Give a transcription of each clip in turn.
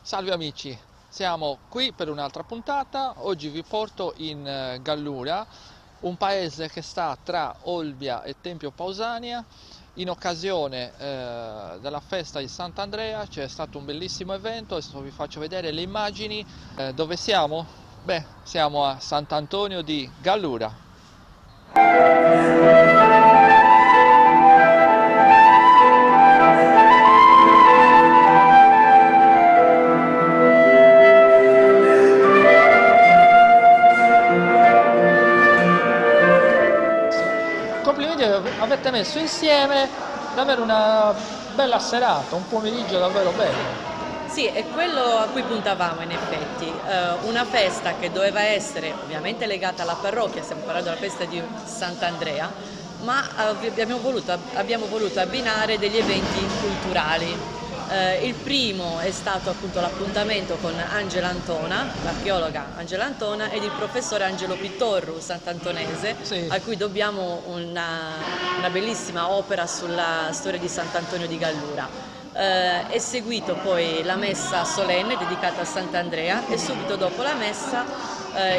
Salve amici, siamo qui per un'altra puntata. Oggi vi porto in Gallura, un paese che sta tra Olbia e Tempio Pausania. In occasione della festa di Sant'Andrea c'è stato un bellissimo evento. Adesso vi faccio vedere le immagini. Dove siamo? Beh, siamo a Sant'Antonio di Gallura. Complimenti, avete messo insieme davvero una bella serata, un pomeriggio davvero bello. Sì, è quello a cui puntavamo in effetti, una festa che doveva essere ovviamente legata alla parrocchia, stiamo parlando della festa di Sant'Andrea, ma abbiamo voluto abbinare degli eventi culturali. Il primo è stato appunto l'appuntamento con Angela Antona, l'archeologa Angela Antona, ed il professore Angelo Pittorru, sant'antonese, Sì. a cui dobbiamo una bellissima opera sulla storia di Sant'Antonio di Gallura. È seguito poi la messa solenne dedicata a Sant'Andrea e subito dopo la messa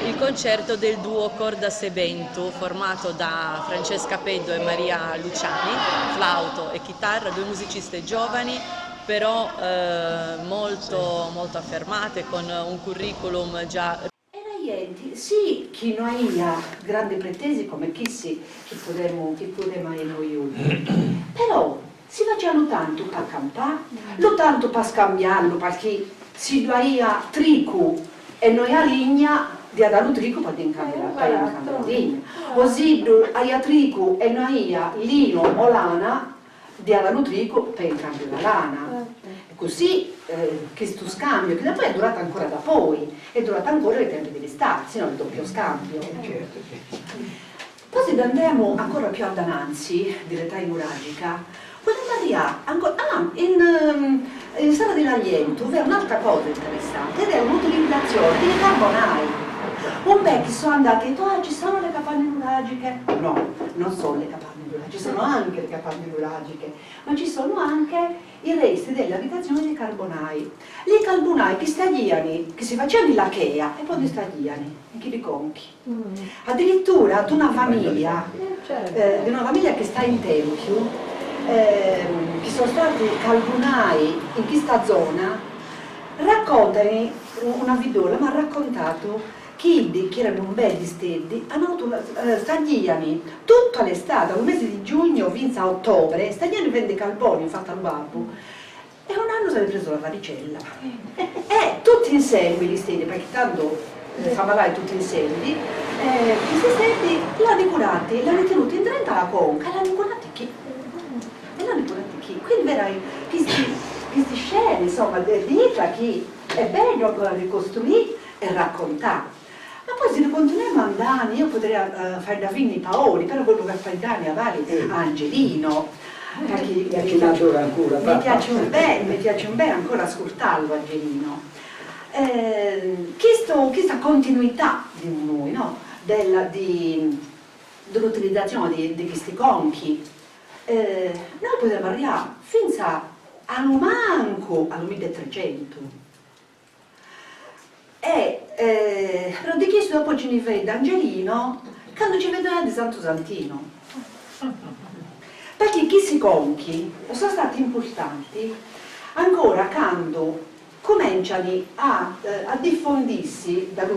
il concerto del duo Corda Sebentu, formato da Francesca Peddo e Maria Luciani, flauto e chitarra, due musiciste giovani però molto affermate, con un curriculum già. Era niente, sì, chi non ha grandi pretese come chi potremmo avere noi. Però si faceva tanto per campare, lo tanto per scambiarlo, perché si doveva trico e noi a ligna di andare trico per incambiare la ligna. Così a trico e noi a lino o lana di andare trico per incambiare la lana. E così questo scambio, che poi è durato ancora da poi, è durato ancora ai tempi dell'estate, se no il doppio scambio. Poi se andiamo ancora più avanti, dell'età nuragica, quando Maria, ancora, in sala dell'aliento, c'è un'altra cosa interessante, ed è un'utilizzazione dei carbonai. Un bel che sono andati e detto, ci sono le capanne nuragiche? No, non sono le capanne nuragiche, ci sono anche le capanne nuragiche, ma ci sono anche i resti delle abitazioni dei carbonai. I carbonai che stagliano, che si facevano in lachea e poi li stagliano, in chi li conchi. Addirittura di una famiglia che sta in Tempio, che sono stati carbonai in questa zona, raccontano una videola, ma ha raccontato che erano un bel di stedi, hanno stagliano tutta l'estate, dal mese di giugno fino a ottobre, stagliano vende carboni fatta al babbo, e un anno si è preso la varicella. E tutti insieme gli stedi, perché tanto fa malare tutti insieme, questi stedi l'hanno curati, l'hanno tenuti in 30 alla conca, e l'hanno curati chi? Quindi vedrai queste scene, insomma, di vita che è bello ancora ricostruire e raccontare. Ma poi se ne continuiamo andare, io potrei fare da Vinni Paoli, però quello che fa Dani Avali a Angelino, perché mi piace un bene ancora ascoltarlo Angelino. Questa continuità di noi, no? Dell'utilizzazione di questi conchi, noi potremmo arrivare fino al manco al 1300. Però di questo dopo ci ne vede Angelino quando ci vedrà di Santo Santino. Perché questi conchi sono stati importanti ancora quando cominciano a diffondirsi dal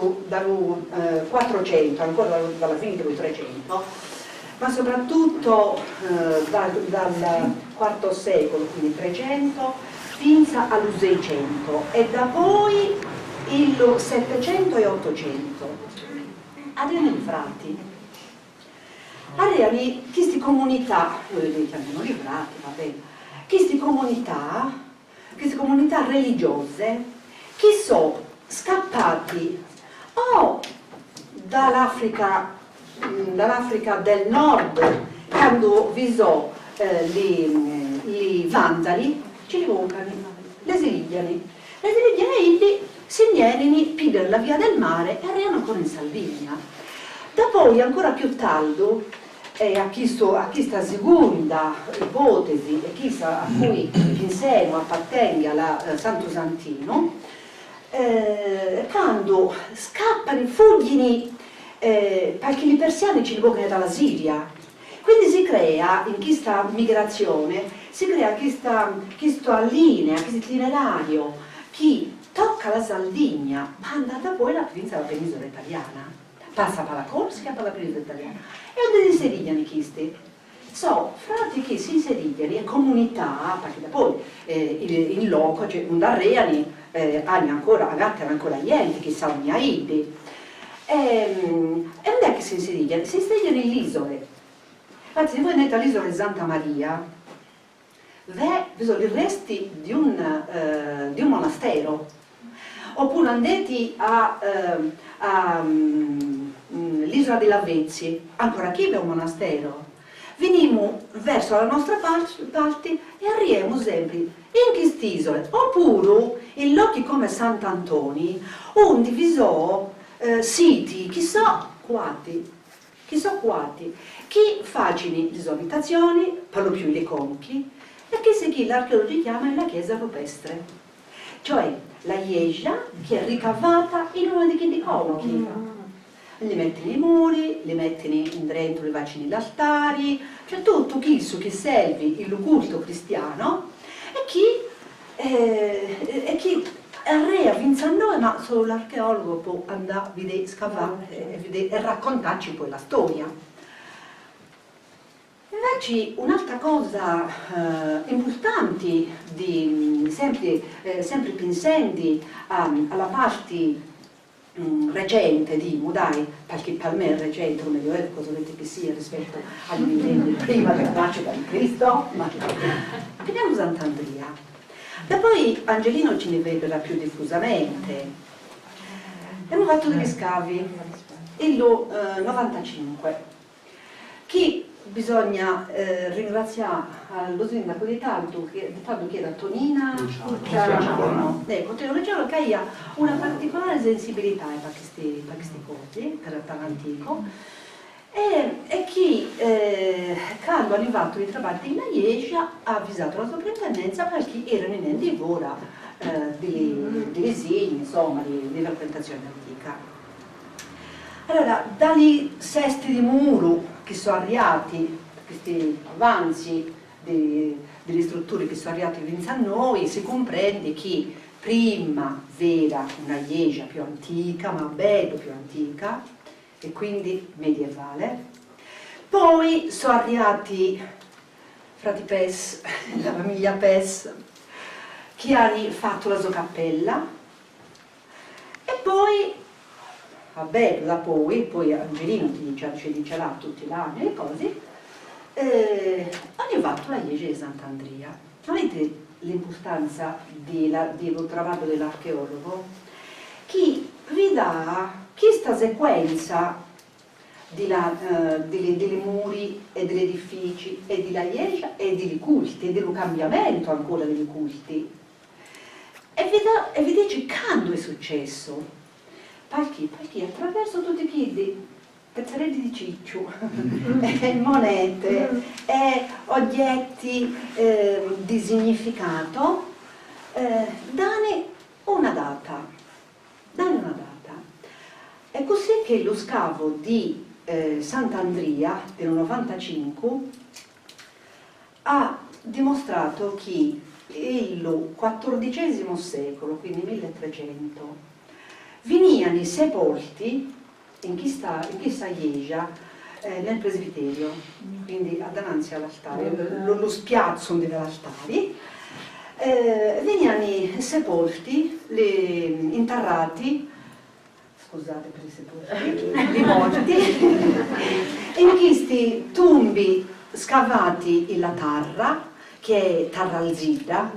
400, ancora dalla fine del 300, ma soprattutto dal IV secolo, quindi 300, fino al 600 e da poi il 700 e 800. Adriano i frati. Avevano queste comunità, noi le chiamiamo i frati, va bene, queste comunità religiose che sono scappati o dall'Africa del Nord, quando vi sono i vandali, ci evocano, le sirigliani illi si viene per la via del mare e arrivano ancora in Sardegna. Da poi, ancora più tardi, a questa seconda ipotesi, e questa a cui insieme appartiene alla Santo Santino, quando scappano, fuggono, perché i persiani ci vogliono dalla Siria. Quindi si crea, in questa migrazione, si crea questa linea, questo itinerario che tocca la Sardegna, ma andata poi alla penisola italiana. Passa per la Corsica e per la penisola italiana. E dove si inserigliano questi? So, frati che si inserigliano in comunità, perché poi in loco, cioè, non darreani, hanno ancora niente, che sono gli aidi. E non è che si inserigliano in isole. Infatti, se voi andate all'isola di Santa Maria, vi sono i resti di un monastero. Oppure andate all'isola dei Lavezzi, ancora qui è un monastero. Veniamo verso la nostra parte e arriviamo sempre in queste isole. Oppure in luoghi come Sant'Antoni, onde vi sono siti che sono quati, che facciano disabitazioni, per lo più le conchi, e che si l'archeologi chiama la chiesa rupestre, cioè la chiesa che è ricavata in uno di questi conchi. Li mettono i muri, li mettono dentro le bacini altari, cioè tutto questo che serve il culto cristiano e chi arrea vince a noi, ma solo l'archeologo può andare a vedere, scavare e raccontarci poi la storia. Invece un'altra cosa importante, sempre pensando alla parte recente di Mudai, perché per me è recente, come Medioevo, cosa volete che sia rispetto agli millenni prima del nascita di Cristo, ma vediamo Sant'Andrea. E poi Angelino ce ne vedrà più diffusamente. Abbiamo fatto degli scavi, il 95, che bisogna ringraziare allo sindaco di Tardu, che era Tonina Luciano. Ecco, Luciano che ha una particolare sensibilità per queste cose, per l'antico, e che quando è arrivato di trovare in Aiesia ha avvisato la soprintendenza perché erano in endivora delle segni, insomma, di frequentazione antica. Allora, dagli sesti di muro che sono arrivati, questi avanzi delle strutture che sono arrivati a noi, si comprende che prima era una Aiesia più antica, ma bello più antica, e quindi medievale. Poi sono arrivati frati Pes, la famiglia Pes, che hanno fatto la sua cappella, e poi, vabbè, poi Angelino ci dice là tutti gli anni le cose, hanno fatto la chiesa di Sant'Andrea. Vedete l'importanza dello traballo dell'archeologo, che vi dà questa sequenza delle muri e degli edifici e della chiesa e dei culti e del cambiamento ancora dei culti, e vi dice quando è successo, perché attraverso tutti i pezzeretti di ciccio monete e oggetti di significato danno una data. È così che lo scavo di Sant'Andrea del 95 ha dimostrato che nel XIV secolo, quindi 1300, venivano sepolti in questa chiesa nel presbiterio, quindi davanti all'altare, lo spiazzo dell'altare, venivano sepolti, interrati, scusate per i sepolti, i morti, in questi tombi scavati in la terra, che è terra alzida,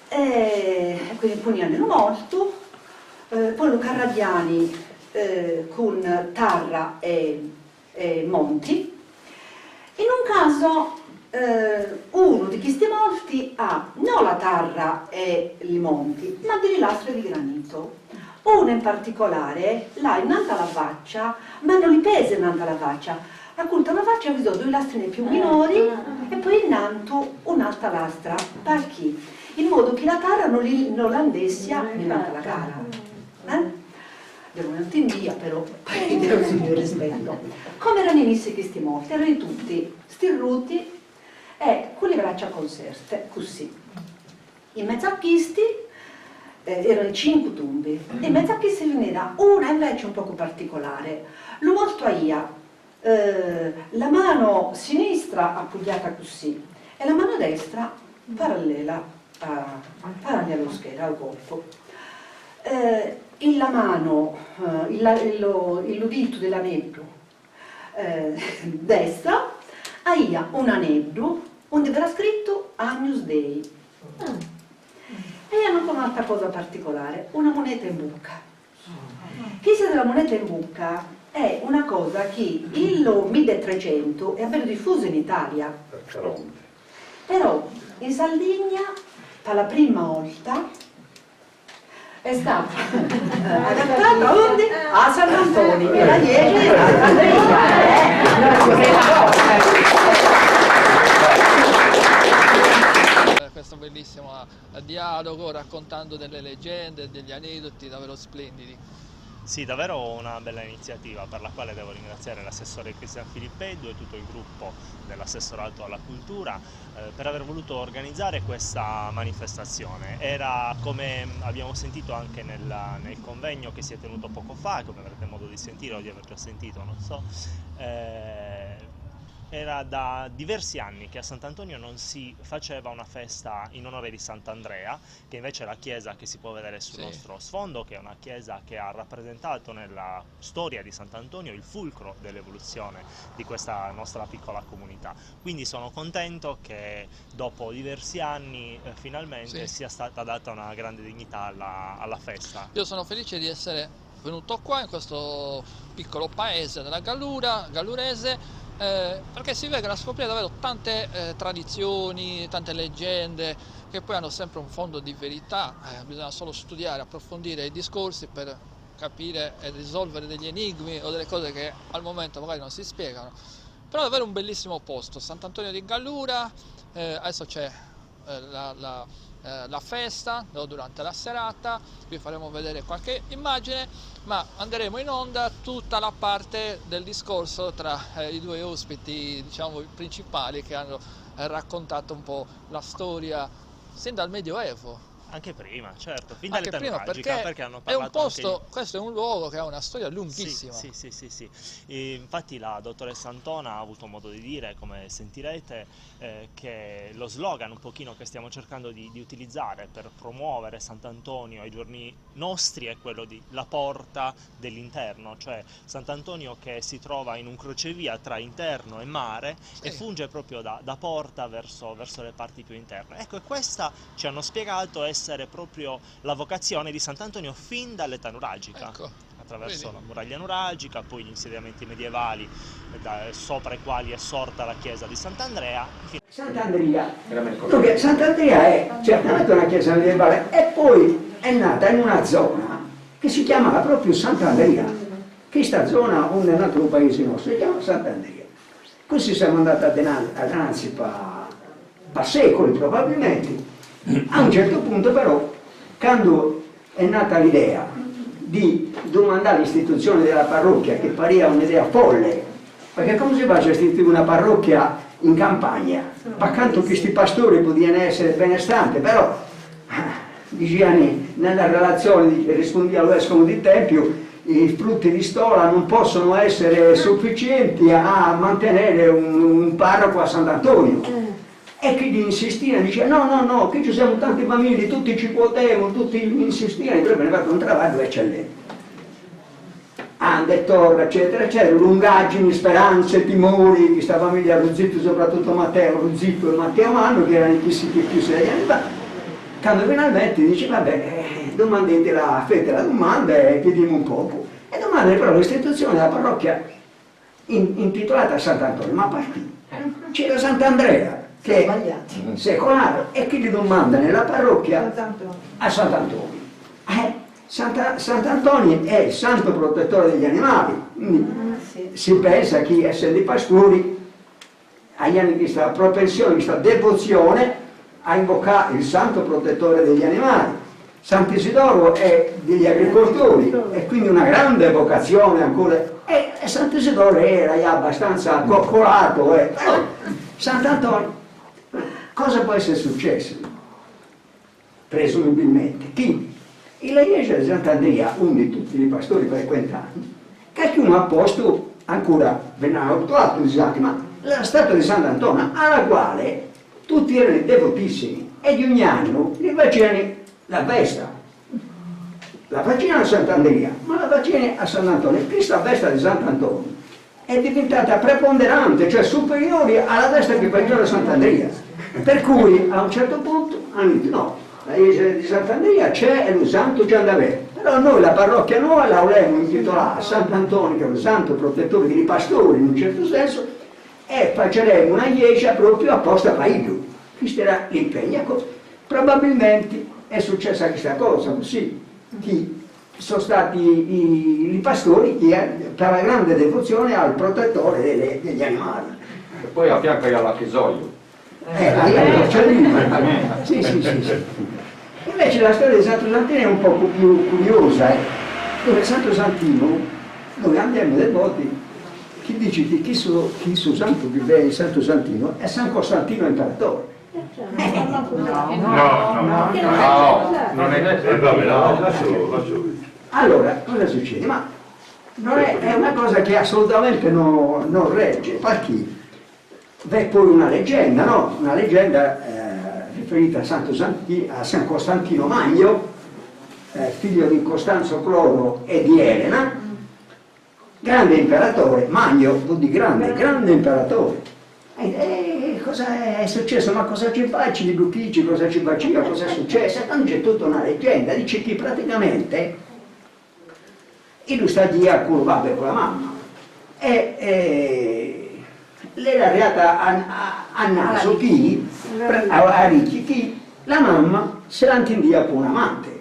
quindi poi hanno morto, poi lo carradiani con terra e monti. In un caso uno di questi morti ha non la terra e i monti, ma delle lastre di granito. Uno in particolare l'ha innanzi alla faccia, ma non li pesa innanzi alla faccia, Appunto la faccia ha visto 2 lastrine più minori e poi innanto un'altra lastra, perché? In modo che la terra non l'andessia durante la gara. Non intendia però, per il rispetto. Come erano inizi questi morti? Erano tutti stirruti e con le braccia conserte, così. In mezzo a questi erano 5 tombe, e in mezzo a questi ve n'era una invece un poco particolare. Lo molto aia, la mano sinistra appoggiata così e la mano destra parallela allo schiena, al corpo. La mano, il dito dell'anello destra ha un anello dove era scritto Agnus Dei. E hanno anche un'altra cosa particolare, una moneta in bocca. Questa della moneta in bocca è una cosa che il 1300 è ben diffusa in Italia, però in Sardegna per la prima volta è stata adattata a Sant'Antonio, e la 10 a Sant'Andrea. Questo bellissimo dialogo raccontando delle leggende, degli aneddoti davvero splendidi. Sì, davvero una bella iniziativa per la quale devo ringraziare l'assessore Cristian Filippeddu e tutto il gruppo dell'assessorato alla cultura per aver voluto organizzare questa manifestazione. Era, come abbiamo sentito anche nel convegno che si è tenuto poco fa, come avrete modo di sentire o di aver già sentito, non so, era da diversi anni che a Sant'Antonio non si faceva una festa in onore di Sant'Andrea, che invece è la chiesa che si può vedere sul nostro sfondo, che è una chiesa che ha rappresentato nella storia di Sant'Antonio il fulcro dell'evoluzione di questa nostra piccola comunità. Quindi sono contento che dopo diversi anni finalmente sia stata data una grande dignità alla festa. Io sono felice di essere venuto qua in questo piccolo paese della Gallurese, perché si vengono a scoprire davvero tante tradizioni, tante leggende che poi hanno sempre un fondo di verità. Bisogna solo studiare, approfondire i discorsi per capire e risolvere degli enigmi o delle cose che al momento magari non si spiegano. Però è davvero un bellissimo posto, Sant'Antonio di Gallura. Adesso c'è la festa durante la serata, vi faremo vedere qualche immagine, ma andremo in onda tutta la parte del discorso tra i 2 ospiti, diciamo, principali, che hanno raccontato un po' la storia sin dal Medioevo. Anche prima, certo, fin Anche dall'età prima, nuragica, perché hanno è un parlato posto, anche... questo è un luogo che ha una storia lunghissima. Sì. E infatti la dottoressa Antona ha avuto modo di dire, come sentirete, che lo slogan un pochino che stiamo cercando di utilizzare per promuovere Sant'Antonio ai giorni nostri è quello di la porta dell'interno, cioè Sant'Antonio che si trova in un crocevia tra interno e mare e funge proprio da porta verso le parti più interne. Ecco, e questa ci hanno spiegato essere proprio la vocazione di Sant'Antonio fin dall'età nuragica, attraverso la muraglia nuragica, poi gli insediamenti medievali sopra i quali è sorta la chiesa di Sant'Andrea. Sant'Andrea, dunque Sant'Andrea è certamente una chiesa medievale e poi è nata in una zona che si chiamava proprio Sant'Andrea. Questa zona onde è nato un paese nostro si chiama Sant'Andrea. Così siamo andati avanti per secoli probabilmente. A un certo punto però, quando è nata l'idea di domandare l'istituzione della parrocchia, che pariva un'idea folle, perché come si faccia a istituire una parrocchia in campagna? Accanto questi pastori potevano essere benestanti, però dicevano nella relazione, rispondi al vescovo di Tempio, i frutti di stola non possono essere sufficienti a mantenere un parroco a Sant'Antonio. E che gli insistiva, dice no, che ci siamo tanti bambini, tutti ci quotiamo, tutti insistivano, però me ne fatto un lavoro eccellente. Andetto, eccetera, lungaggini, speranze, timori, questa famiglia Ruzzitto, soprattutto Matteo Ruzzitto e Matteo Manno, che erano i più 6 anni fa, quando finalmente dice, vabbè, domandate fate la domanda e vediamo un poco. E domanda però l'istituzione della parrocchia intitolata a Sant'Antonio, ma partì. C'era Sant'Andrea, che è secolare, e chi li domanda nella parrocchia a Sant'Antonio. Sant'Antonio è il santo protettore degli animali, quindi si pensa chi essendo i pastori agli anni questa propensione, questa devozione a invocare il santo protettore degli animali. Sant'Isidoro è degli agricoltori e quindi una grande vocazione ancora, e Sant'Isidoro era già abbastanza coccolato, però Sant'Antonio, cosa può essere successo? Presumibilmente chi? La chiesa di Sant'Andrea, uno di tutti i pastori frequentanti, che uno ha posto ancora, venivano trovato usati, ma la statua di Sant'Antonio, alla quale tutti erano devotissimi, e di ogni anno li facevano la festa. La facevano a Sant'Andrea, ma la facevano a Sant'Antonio. Questa festa di Sant'Antonio è diventata preponderante, cioè superiore alla festa che facevano a Sant'Andrea. Per cui a un certo punto hanno detto no, la chiesa di Sant'Andrea c'è e lo santo già da avere. Però noi la parrocchia nuova la vogliamo intitolare a Sant'Antonio, che è un santo protettore dei pastori in un certo senso, e facciamo una chiesa proprio apposta per lui. Questo era l'impegno. Ecco, probabilmente è successa questa cosa, così che sono stati i pastori che per la grande devozione al protettore degli animali. E poi a fianco c'è la chisoio. Sì. Invece la storia di Santo Santino è un po' più curiosa, dove Santo Santino, noi andiamo dei voti, chi dice che chi su santo vive in Santo Santino è San Costantino Imperatore. No, non è Allora, cosa succede? Ma non è una cosa che assolutamente non regge, perché v'è poi una leggenda, no? Una leggenda riferita a San Costantino Magno, figlio di Costanzo Cloro e di Elena, grande imperatore. Magno vuol dire grande imperatore. Cosa è successo? Ma cosa ci facci di Lupici? Cosa ci faceva? Cosa è successo? Non c'è tutta una leggenda, dice che praticamente lui sta lì a curvare con la mamma e l'era arrivata a naso chi, a Ricci, chi la mamma se la intendeva con un amante.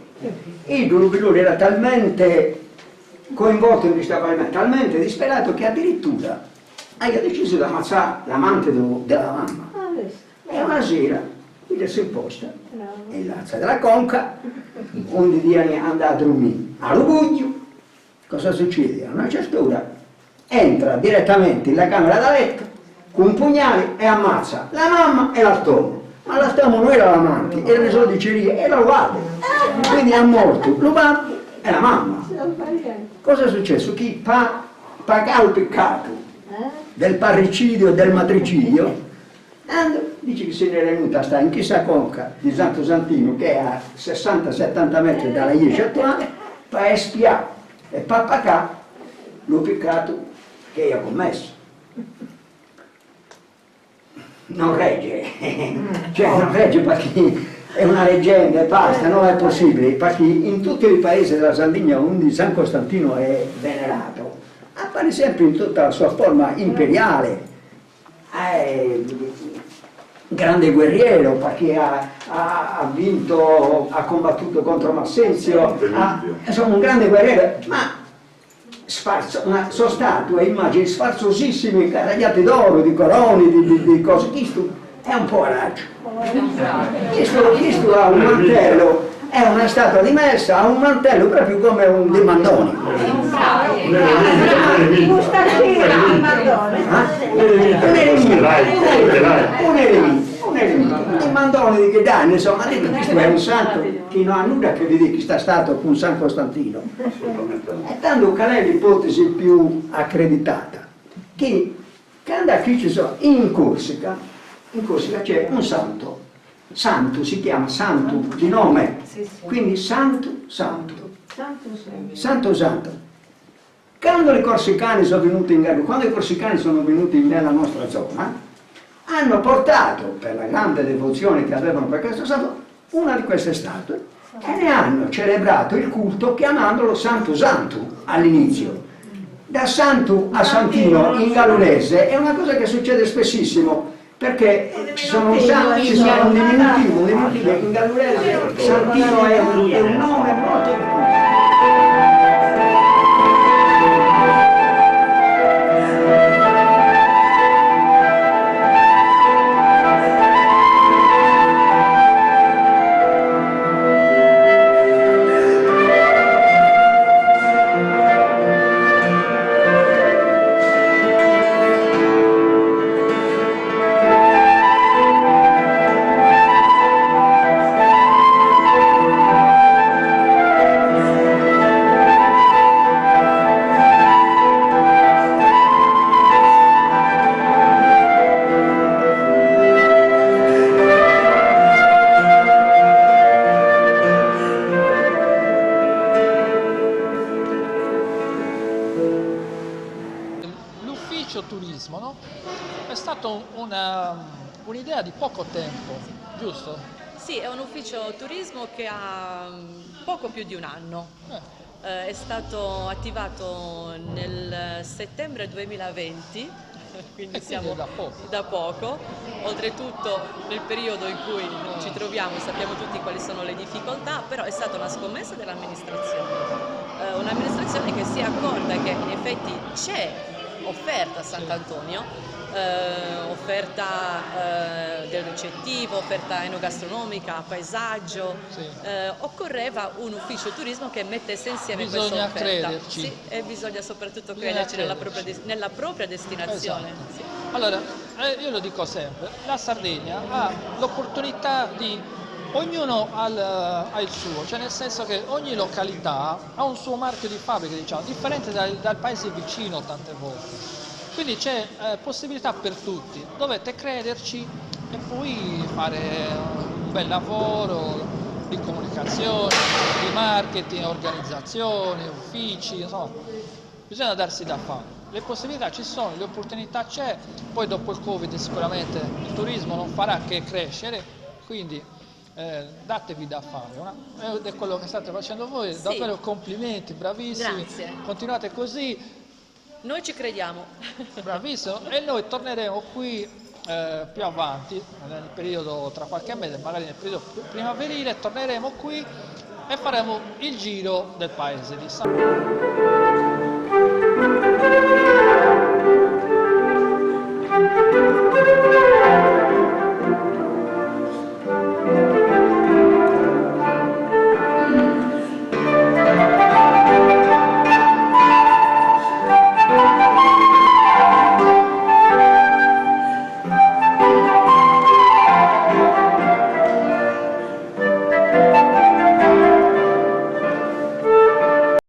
E lui era talmente coinvolto in questa cosa, talmente disperato che addirittura ha deciso di ammazzare l'amante della mamma. E una sera lui si è imposta e l'alza della conca, onde viene andato a dormire a Luguglio. Cosa succede? A una certa ora entra direttamente nella camera da letto con un pugnale e ammazza la mamma e l'altomo. Ma l'altomo non era l'amante, erano solo dicerie, era l'uomo. Quindi è morto l'uomo e la mamma. Cosa è successo? Chi pagava il peccato del parricidio e del matricidio, dice che se ne è venuta a stare in chissà conca di Santo Santino, che è a 60-70 metri dalla chiesa attuale, per espiare e per pagare lo peccato che ha commesso. Non regge, cioè non regge perché è una leggenda e basta, non è possibile, perché in tutti i paesi della Sardegna onde San Costantino è venerato, appare sempre in tutta la sua forma imperiale, grande guerriero perché ha vinto, ha combattuto contro Massenzio, insomma un grande guerriero, ma sono statue, immagini sfarzosissime, carreggiate d'oro, di corone, di cose, questo è un po' araggio. Questo ha un mantello, è una statua di messa, ha un mantello proprio come un dei mandoni. Un eremita, un mandone di che danni, insomma, questo è un santo che non ha nulla a che vedere, che sta stato con San Costantino. E tanto qual è l'ipotesi più accreditata? Che quando qui ci sono in Corsica c'è un santo si chiama santo di nome, quindi santo. Quando i corsicani sono venuti in Galluria, quando i corsicani sono venuti nella nostra zona, hanno portato, per la grande devozione che avevano per questo santo, una di queste statue e ne hanno celebrato il culto chiamandolo Santo all'inizio. Da santo a santino in gallurese è una cosa che succede spessissimo, perché ci sono un diminutivo in gallurese, santino è un nome molto turismo, no? È stata un'idea di poco tempo, giusto? Sì, è un ufficio turismo che ha poco più di un anno. È stato attivato nel settembre 2020, quindi siamo da poco. Oltretutto nel periodo in cui ci troviamo sappiamo tutti quali sono le difficoltà, però è stata una scommessa dell'amministrazione. Un'amministrazione che si è accorta che in effetti c'è offerta a Sant'Antonio, offerta del ricettivo, offerta enogastronomica, paesaggio, occorreva un ufficio turismo che mettesse insieme questa Bisogna offerta. crederci. Sì, e bisogna soprattutto crederci nella propria destinazione. Esatto. Sì. Allora, io lo dico sempre, la Sardegna ha l'opportunità di, ognuno ha il suo, cioè nel senso che ogni località ha un suo marchio di fabbrica, diciamo, differente dal paese vicino tante volte. Quindi c'è possibilità per tutti, dovete crederci e poi fare un bel lavoro di comunicazione, di marketing, organizzazioni, uffici, insomma, bisogna darsi da fare. Le possibilità ci sono, le opportunità c'è, poi dopo il Covid sicuramente il turismo non farà che crescere, quindi datevi da fare, ed è quello che state facendo voi, Sì. davvero complimenti, bravissimi, Grazie. continuate così. Noi ci crediamo. Bravissimo, e noi torneremo qui più avanti, nel periodo tra qualche mese, magari nel periodo primaverile, torneremo qui e faremo il giro del paese di San